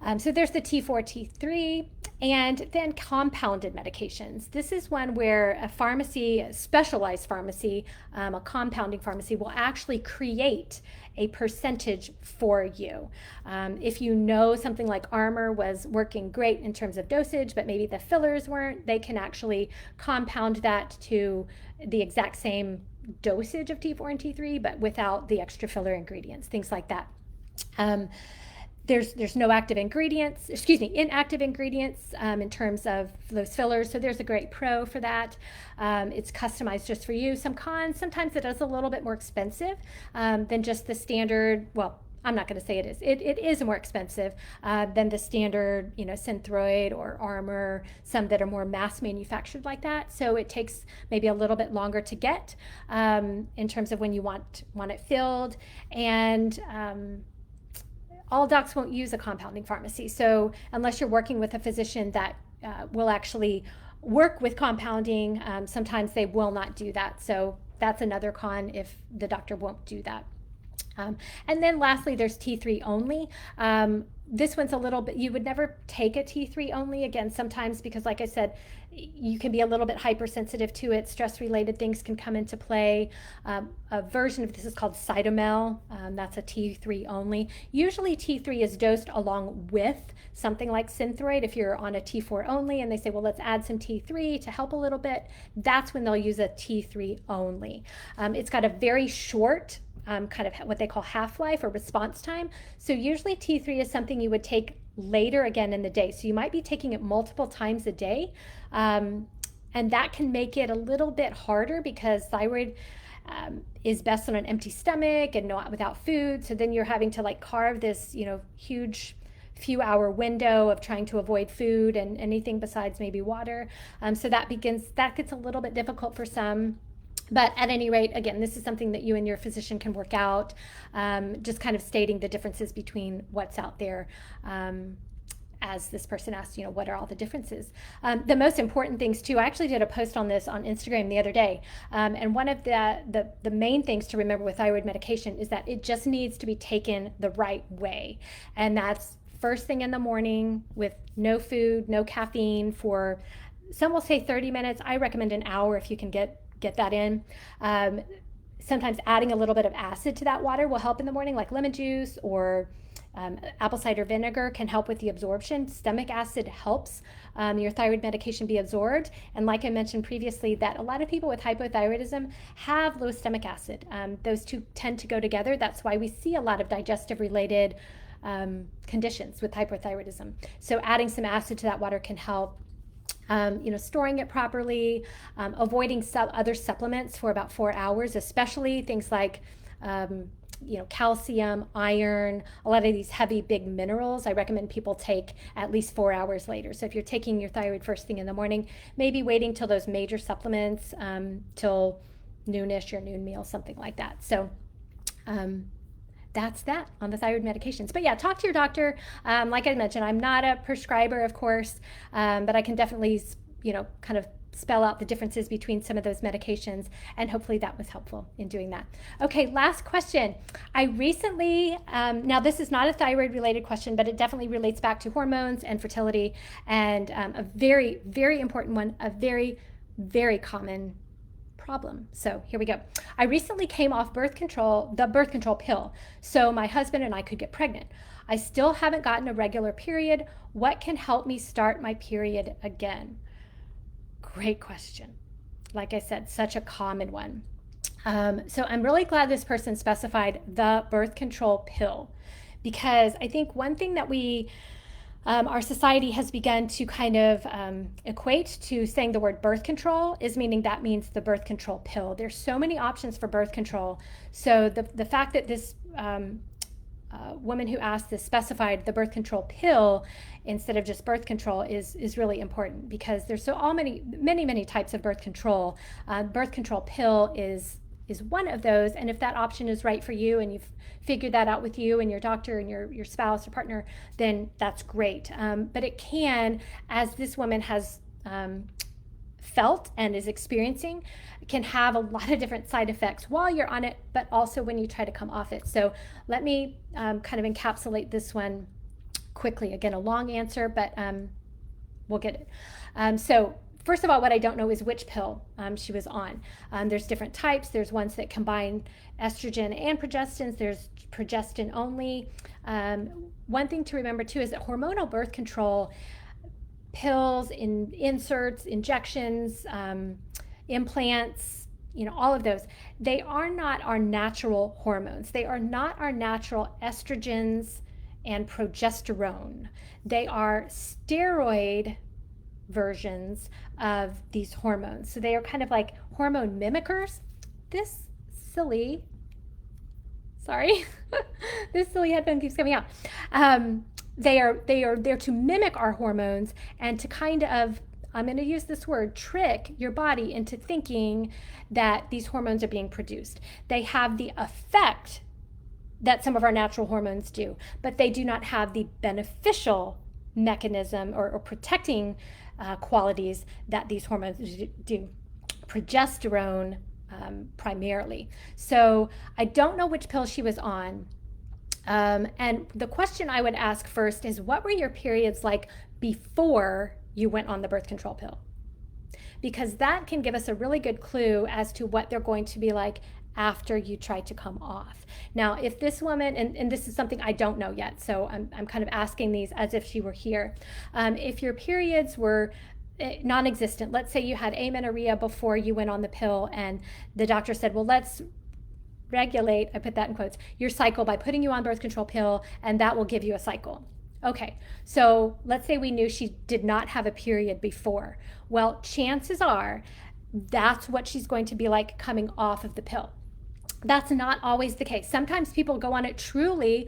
there's the T4, T3, and then compounded medications. This is one where a specialized pharmacy, a compounding pharmacy, will actually create a percentage for you. If you know something like Armour was working great in terms of dosage, but maybe the fillers weren't, they can actually compound that to the exact same dosage of T4 and T3, but without the extra filler ingredients, things like that. There's no inactive ingredients in terms of those fillers, so there's a great pro for that. It's customized just for you. Some cons, sometimes it is a little bit more expensive than just the standard, well, I'm not going to say it is. It is more expensive than the standard, Synthroid or Armour, some that are more mass manufactured like that. So it takes maybe a little bit longer to get in terms of when you want it filled. And all docs won't use a compounding pharmacy. So unless you're working with a physician that will actually work with compounding, sometimes they will not do that. So that's another con if the doctor won't do that. And then lastly, there's T3 only. This one's a little bit, you would never take a T3 only, again, sometimes because, like I said, you can be a little bit hypersensitive to it. Stress-related things can come into play. A version of this is called Cytomel. That's a T3 only. Usually T3 is dosed along with something like Synthroid. If you're on a T4 only and they say, well, let's add some T3 to help a little bit, that's when they'll use a T3 only. It's got a very short kind of what they call half-life or response time. So usually T3 is something you would take later again in the day. So you might be taking it multiple times a day. And that can make it a little bit harder because thyroid is best on an empty stomach and not without food. So then you're having to like carve this, huge few-hour window of trying to avoid food and anything besides maybe water. So that gets a little bit difficult for some. But at any rate, again, this is something that you and your physician can work out, just kind of stating the differences between what's out there. As this person asked, what are all the differences? The most important things too, I actually did a post on this on Instagram the other day. And one of the main things to remember with thyroid medication is that it just needs to be taken the right way. And that's first thing in the morning with no food, no caffeine for, some will say 30 minutes. I recommend an hour if you can get that in. Sometimes adding a little bit of acid to that water will help in the morning, like lemon juice or apple cider vinegar can help with the absorption. Stomach acid helps your thyroid medication be absorbed. And like I mentioned previously, that a lot of people with hypothyroidism have low stomach acid. Those two tend to go together. That's why we see a lot of digestive related conditions with hypothyroidism. So adding some acid to that water can help. Storing it properly, avoiding other supplements for about 4 hours, especially things like, calcium, iron, a lot of these heavy, big minerals. I recommend people take at least 4 hours later. So if you're taking your thyroid first thing in the morning, maybe waiting till those major supplements, till noonish, your noon meal, something like that. So, that's that on the thyroid medications. But yeah, talk to your doctor. Like I mentioned, I'm not a prescriber, of course, but I can definitely, kind of spell out the differences between some of those medications, and hopefully that was helpful in doing that. Okay, last question. I recently, now this is not a thyroid related question, but it definitely relates back to hormones and fertility, and a very, very important one, a very, very common problem. So here we go. I recently came off the birth control pill, so my husband and I could get pregnant. I still haven't gotten a regular period. What can help me start my period again? Great question. Like I said, such a common one. So I'm really glad this person specified the birth control pill, because I think one thing that our society has begun to kind of equate to saying the word birth control that means the birth control pill. There's so many options for birth control. So the fact that this woman who asked this specified the birth control pill instead of just birth control is really important, because there's many types of birth control. Birth control pill is one of those, and if that option is right for you and you've figured that out with you and your doctor and your spouse or partner, then that's great. But it can, as this woman has felt and is experiencing, can have a lot of different side effects while you're on it, but also when you try to come off it. So let me kind of encapsulate this one quickly. Again, a long answer, but we'll get it. So first of all, what I don't know is which pill she was on. There's different types. There's ones that combine estrogen and progestins. There's progestin only. One thing to remember too is that hormonal birth control pills, inserts, injections, implants, all of those, they are not our natural hormones. They are not our natural estrogens and progesterone. They are steroid versions of these hormones. So they are kind of like hormone mimickers. This silly headphone keeps coming out. They are there to mimic our hormones and to kind of, I'm going to use this word, trick your body into thinking that these hormones are being produced. They have the effect that some of our natural hormones do, but they do not have the beneficial mechanism or protecting qualities that these hormones do. Progesterone primarily. So I don't know which pill she was on. And the question I would ask first is, what were your periods like before you went on the birth control pill? Because that can give us a really good clue as to what they're going to be like after you try to come off. Now, if this woman, and this is something I don't know yet, so I'm kind of asking these as if she were here. If your periods were non-existent, let's say you had amenorrhea before you went on the pill, and the doctor said, well, let's regulate, I put that in quotes, your cycle by putting you on birth control pill, and that will give you a cycle. Okay, so let's say we knew she did not have a period before. Well, chances are that's what she's going to be like coming off of the pill. That's not always the case. Sometimes people go on it truly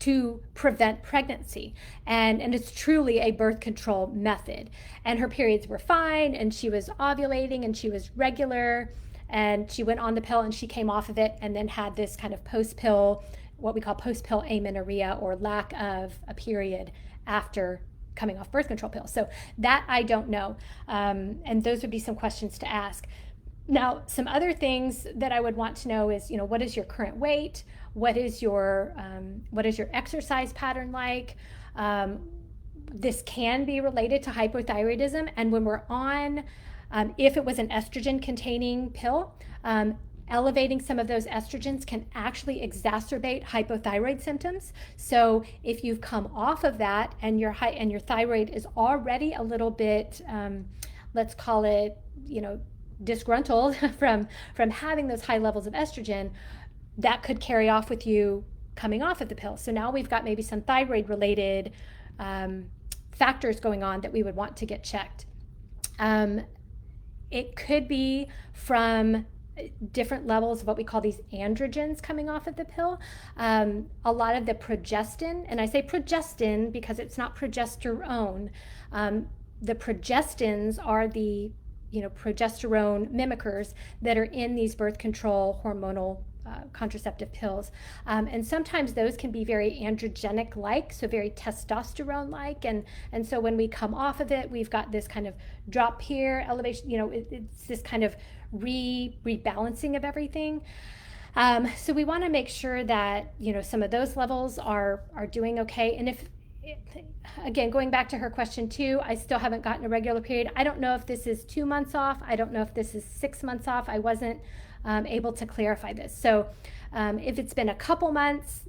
to prevent pregnancy, and it's truly a birth control method. And her periods were fine, and she was ovulating, and she was regular, and she went on the pill, and she came off of it, and then had this kind of post-pill, what we call post-pill amenorrhea, or lack of a period after coming off birth control pills. So that I don't know, and those would be some questions to ask. Now, some other things that I would want to know is, what is your current weight? What is your exercise pattern like? This can be related to hypothyroidism, and when we're on, if it was an estrogen-containing pill, elevating some of those estrogens can actually exacerbate hypothyroid symptoms. So if you've come off of that and your thyroid is already a little bit, let's call it, disgruntled from having those high levels of estrogen, that could carry off with you coming off of the pill. So now we've got maybe some thyroid related factors going on that we would want to get checked. It could be from different levels of what we call these androgens coming off of the pill. A lot of the progestin, and I say progestin because it's not progesterone. The progestins are the progesterone mimickers that are in these birth control hormonal contraceptive pills. And sometimes those can be very androgenic-like, so very testosterone-like. And so when we come off of it, we've got this kind of drop here, elevation, it's this kind of rebalancing of everything. So we want to make sure that, some of those levels are doing okay. And if, again, going back to her question too, I still haven't gotten a regular period. I don't know if this is 2 months off. I don't know if this is 6 months off. I wasn't able to clarify this. So if it's been a couple months,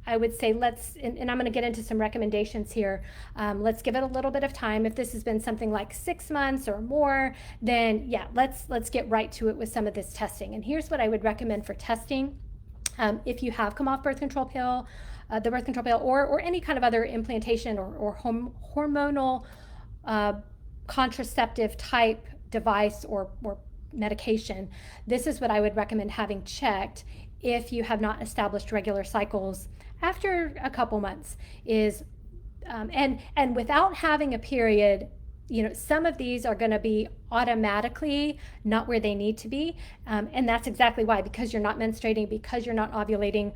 I would say and I'm going to get into some recommendations here. Let's give it a little bit of time. If this has been something like 6 months or more, then yeah, let's get right to it with some of this testing. And here's what I would recommend for testing. If you have come off birth control pill, the birth control pill, or any kind of other implantation or hormonal contraceptive type device or medication, this is what I would recommend having checked if you have not established regular cycles after a couple months. And without having a period, some of these are going to be automatically not where they need to be, and that's exactly why, because you're not menstruating, because you're not ovulating.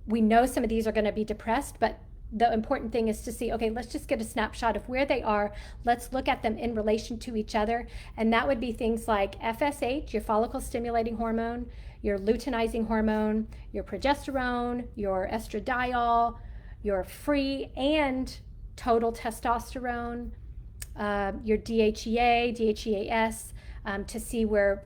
We know some of these are going to be depressed, but the important thing is to see, okay, let's just get a snapshot of where they are. Let's look at them in relation to each other. And that would be things like FSH, your follicle stimulating hormone, your luteinizing hormone, your progesterone, your estradiol, your free and total testosterone, your DHEA, DHEAS, to see where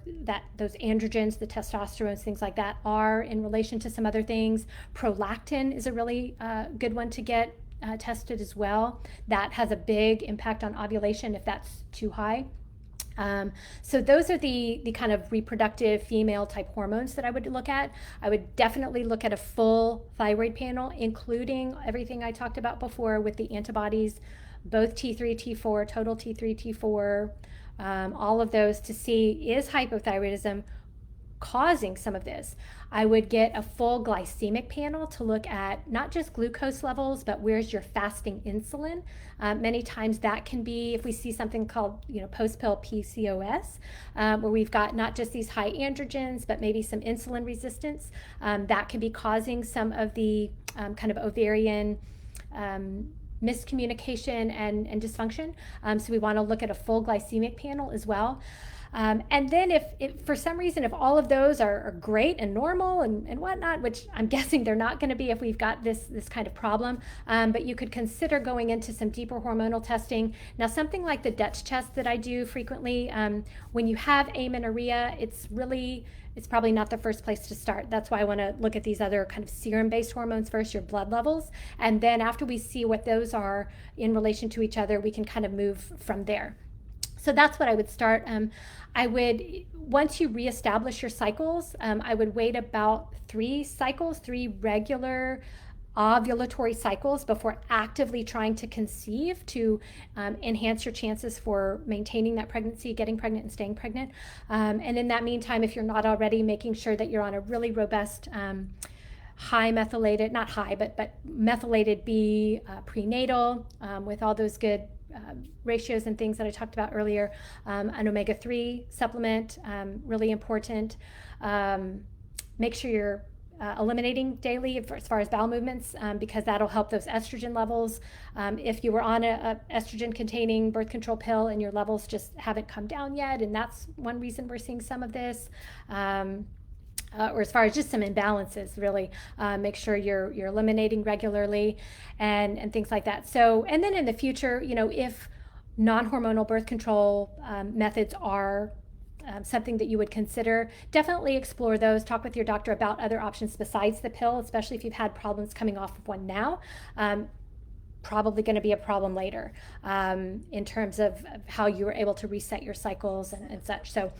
those androgens, the testosterones, things like that are in relation to some other things. Prolactin is a really good one to get tested as well. That has a big impact on ovulation if that's too high. So those are the kind of reproductive female type hormones that I would look at. I would definitely look at a full thyroid panel, including everything I talked about before with the antibodies, both T3, T4, total T3, T4, all of those, to see, is hypothyroidism causing some of this. I would get a full glycemic panel to look at not just glucose levels, but where's your fasting insulin. Many times that can be, if we see something called, post-pill PCOS, where we've got not just these high androgens, but maybe some insulin resistance, that can be causing some of the kind of ovarian miscommunication and dysfunction. So we want to look at a full glycemic panel as well. And then if for some reason, if all of those are great and normal and whatnot, which I'm guessing they're not going to be if we've got this kind of problem, but you could consider going into some deeper hormonal testing. Now, something like the Dutch test that I do frequently, when you have amenorrhea, it's probably not the first place to start. That's why I want to look at these other kind of serum-based hormones first, your blood levels. And then after we see what those are in relation to each other, we can kind of move from there. So that's what I would start. Once you reestablish your cycles, I would wait about 3 regular ovulatory cycles before actively trying to conceive to enhance your chances for maintaining that pregnancy, getting pregnant and staying pregnant. And in that meantime, if you're not already, making sure that you're on a really robust high methylated, not high, but methylated B prenatal with all those good ratios and things that I talked about earlier. An omega-3 supplement, really important. Make sure you're eliminating daily as far as bowel movements, because that'll help those estrogen levels. If you were on a estrogen containing birth control pill and your levels just haven't come down yet, and that's one reason we're seeing some of this, or as far as just some imbalances, really make sure you're eliminating regularly and things like that. So, and then in the future, if non-hormonal birth control methods are something that you would consider, definitely explore those. Talk with your doctor about other options besides the pill, especially if you've had problems coming off of one now. Probably going to be a problem later in terms of how you were able to reset your cycles and such. So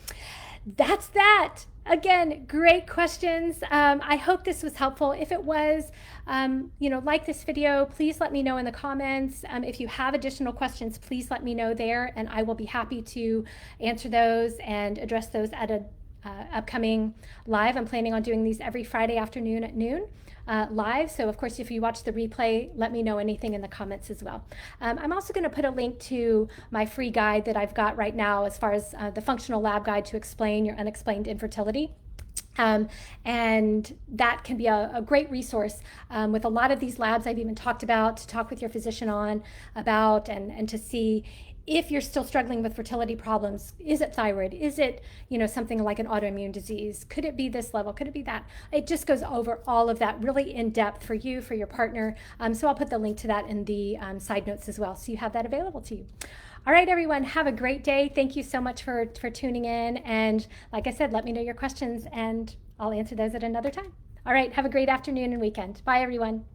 that's that. Again, great questions. I hope this was helpful. If it was, like this video, please let me know in the comments. If you have additional questions, please let me know there, and I will be happy to answer those and address those at a upcoming live. I'm planning on doing these every Friday afternoon at noon. Live. So of course, if you watch the replay, let me know anything in the comments as well. I'm also going to put a link to my free guide that I've got right now as far as the functional lab guide to explain your unexplained infertility. And that can be a great resource with a lot of these labs I've even talked about, to talk with your physician about and to see if you're still struggling with fertility problems. Is it thyroid? Is it, something like an autoimmune disease? Could it be this level? Could it be that? It just goes over all of that really in depth for you, for your partner. So I'll put the link to that in the side notes as well, so you have that available to you. All right, everyone, have a great day. Thank you so much for tuning in. And like I said, let me know your questions and I'll answer those at another time. All right, have a great afternoon and weekend. Bye, everyone.